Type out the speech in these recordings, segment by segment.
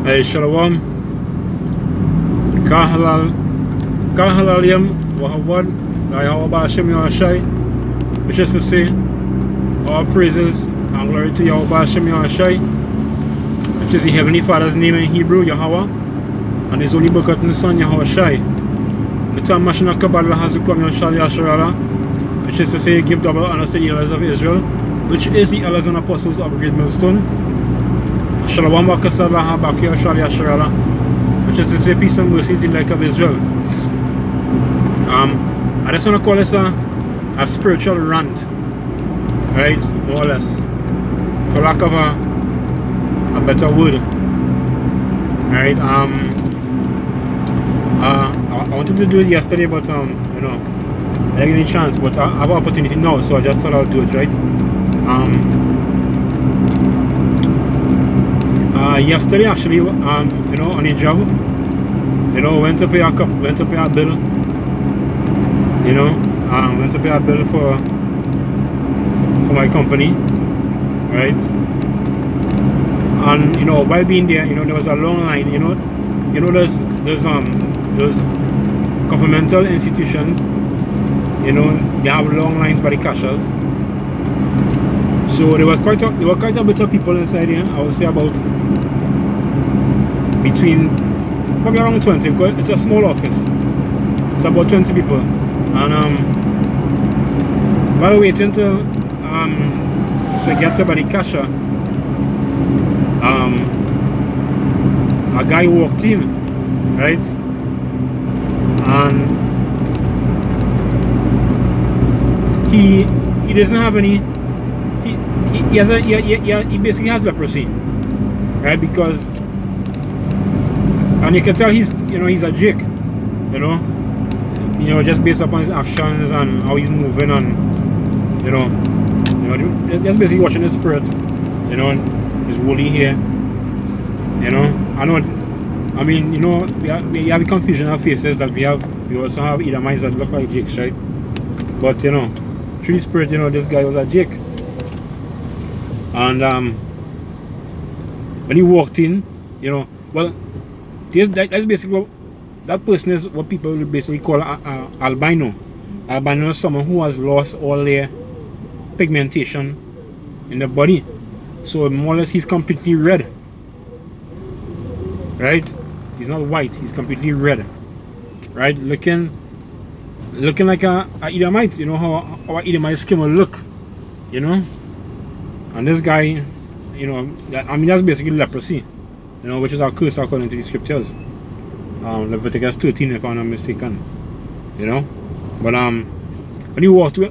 Hey, Shalom. Kahalaliyam Wahawad, Yahweh Hashem Yahashai, which is to say, all praises and glory to Yahweh Hashem Yahashai, which is the Heavenly Father's name in Hebrew, Yahweh, and His only begotten Son, Yahushai. The time Mashina Kabbalah has come Yahshai Yasharala, which is to say, give double honors to the elders of Israel, which is the elders and apostles of Great Millstone. Shalom Bakasalah Bakia Shali Asharala, which is to say peace and mercy to the like of Israel. I just want to call this a spiritual rant, right? More or less, for lack of a better word. Right? I wanted to do it yesterday, but I didn't get any chance. But I have an opportunity now, so I just thought I'll do it, right? Yesterday actually, on a job, went to pay a bill, went to pay a bill for my company, right? And while being there, there was a long line. Those governmental institutions, they have long lines by the cashiers. So there were quite a bit of people inside here. I would say about between probably around 20, because it's a small office. It's about 20 people. And while waiting to get to by the cashier, a guy walked in, right? And he doesn't have any. He basically has leprosy, right? Because, and you can tell he's a Jake, just based upon his actions and how he's moving, and just basically watching his spirit, and his woolly hair, we have the confusion of faces that we also have Edomites that look like Jakes, right? But through the spirit, this guy was a Jake. And when he walked in, that's basically that person is what people would basically call albino. Albino is someone who has lost all their pigmentation in the body. So more or less he's completely red. Right? He's not white, he's completely red. Right? Looking like a Edomite, how our Edomite skin will look. And this guy, that's basically leprosy, which is our curse according to the scriptures. Leviticus 13, if I'm not mistaken. But when he walked in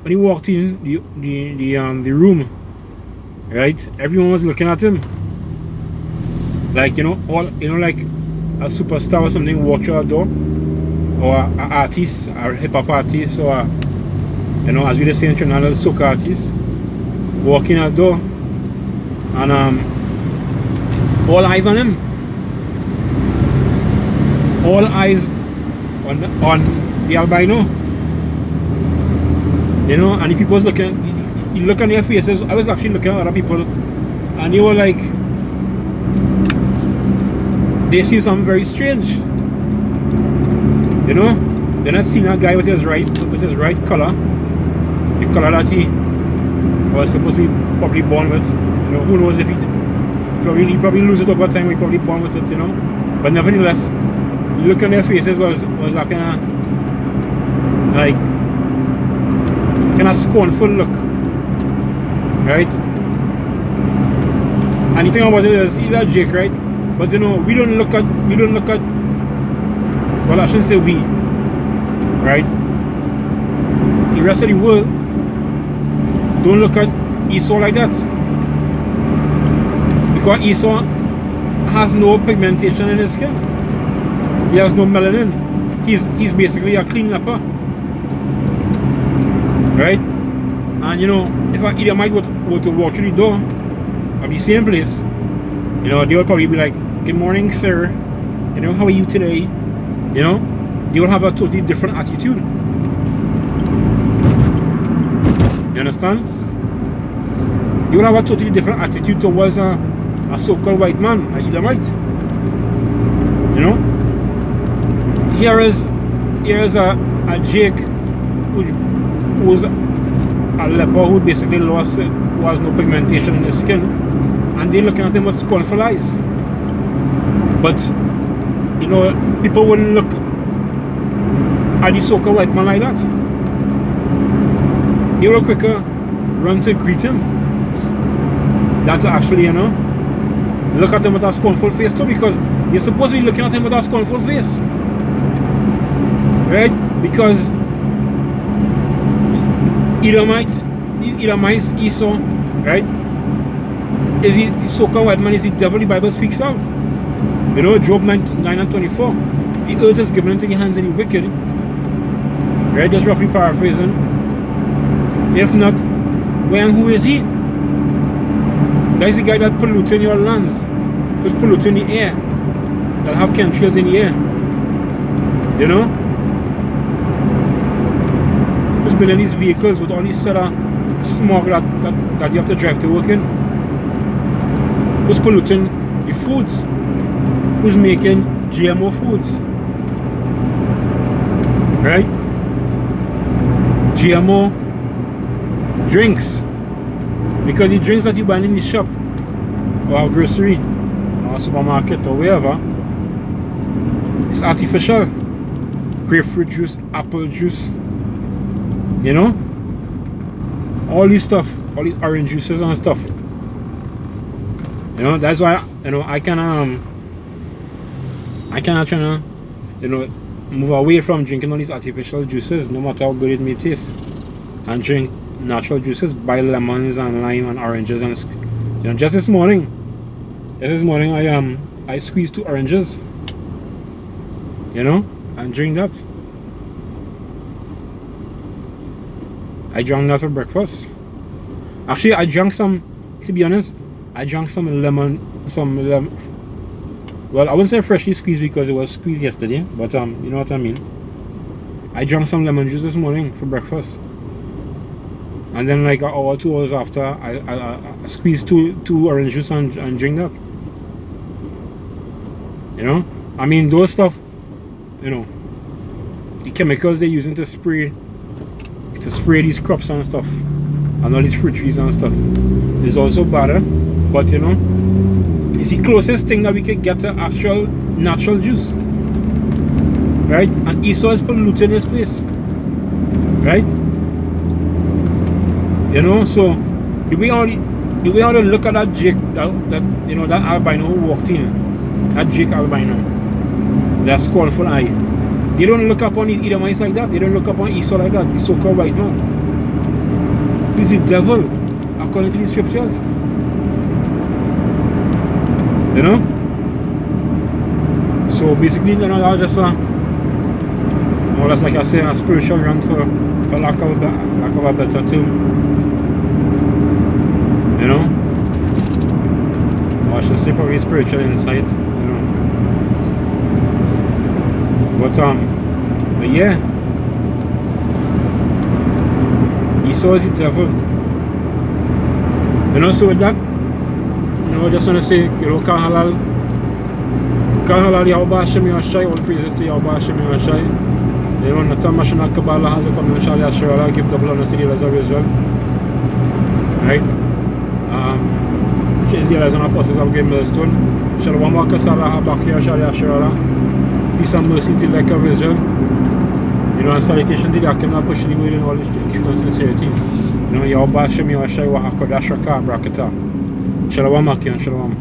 the room, right, everyone was looking at him. Like like a superstar or something walk through a door, or an artist, a hip hop artist, or as we say in Trinidad, a soca artist, walk in a door. And all eyes on him. All eyes on the albino. And the people was looking. You look on their faces. I was actually looking at other people, and they were like, they see something very strange. They're not seeing a guy with his right color, the color that he was supposed to be probably born with. Who knows if he probably lose it over time. We probably born with it, But nevertheless, you look on their faces was that kind of scornful look, right? And the thing about it is, he's a Jake, right? But we don't look at. Well, I shouldn't say we, right? The rest of the world don't look at Esau like that. Because Esau has no pigmentation in his skin. He has no melanin. He's basically a clean leper. Right? And if an Edomite were to walk through the door of the same place, they would probably be like, "Good morning, sir. How are you today?" They would have a totally different attitude. You understand? You would have a totally different attitude towards a so-called white man, an Edomite. here is a Jake who's a leper who basically lost it, who has no pigmentation in his skin, and they're looking at him with scornful eyes. But you know, people wouldn't look at the so-called white man like that. They will quicker run to greet him than to actually, you know, look at him with a scornful face too, because you're supposed to be looking at him with a scornful face, right? Because Edomites, Esau, right? Is he the so-called white man? Is the devil the Bible speaks of? You know, Job 9:24. The earth is given into the hands of the wicked. Right? Just roughly paraphrasing. If not, where and who is he? That is the guy that polluting your lands, who's polluting the air, that have chemtrails in the air. You know? Who's building these vehicles with all these sort of smog that you have to drive to work in. Who's polluting the foods? Who's making GMO foods? Right? GMO drinks. Because the drinks that you buy in the shop or grocery or supermarket or wherever, it's artificial. Grapefruit juice, apple juice, you know? All these stuff, all these orange juices and stuff. You know, that's why, you know, I cannot try to, you know, move away from drinking all these artificial juices, no matter how good it may taste, and drink natural juices, buy lemons and lime and oranges, and you know, just this morning I squeezed 2 oranges, you know, and drink that. I drank that for breakfast. Actually, I drank some, to be honest, I drank some lemon, well, I wouldn't say freshly squeezed because it was squeezed yesterday, but you know what I mean. I drank some lemon juice this morning for breakfast, and then like an hour or 2 hours after, I squeezed two orange juice and drink that. You know, I mean, those stuff, you know, the chemicals they're using to spray these crops and stuff, and all these fruit trees and stuff, is also better. But you know, it's the closest thing that we can get to actual natural juice, right? And Esau is polluting this place, right? You know, so the way how to look at that Jake, that you know, that albino who walked in, that Jake albino, that scornful eye. They don't look upon these Edomites like that. They don't look upon Esau like that, the so-called white man. He's the devil, according to the scriptures. You know? So basically, you know, that's just well, that's like I say, a spiritual run for lack of a better term. You know? Or I should say probably spiritual insight, you know. But yeah. Esau is the devil. You know, so with that, you know, I just want to say, you know, Kal Halal Yahweh Hashem Yahshai, all praises to Yahweh Hashem Yahshai. You know, Natam Mashana Kabbalah has a common Shali Asherah, give double honor to the Elders of Israel. Right? Israel as an apostles of Great Millstone. Shalom Wakasala Habakia Shali Asherah. Peace and mercy to the elect of Israel. You know, and salutation to the Akim pushing the word in all truth and sincerity. You know, Yahweh Hashem Yahshai Wahakodash Rakah Brakata. Shalom Akim, Shalom.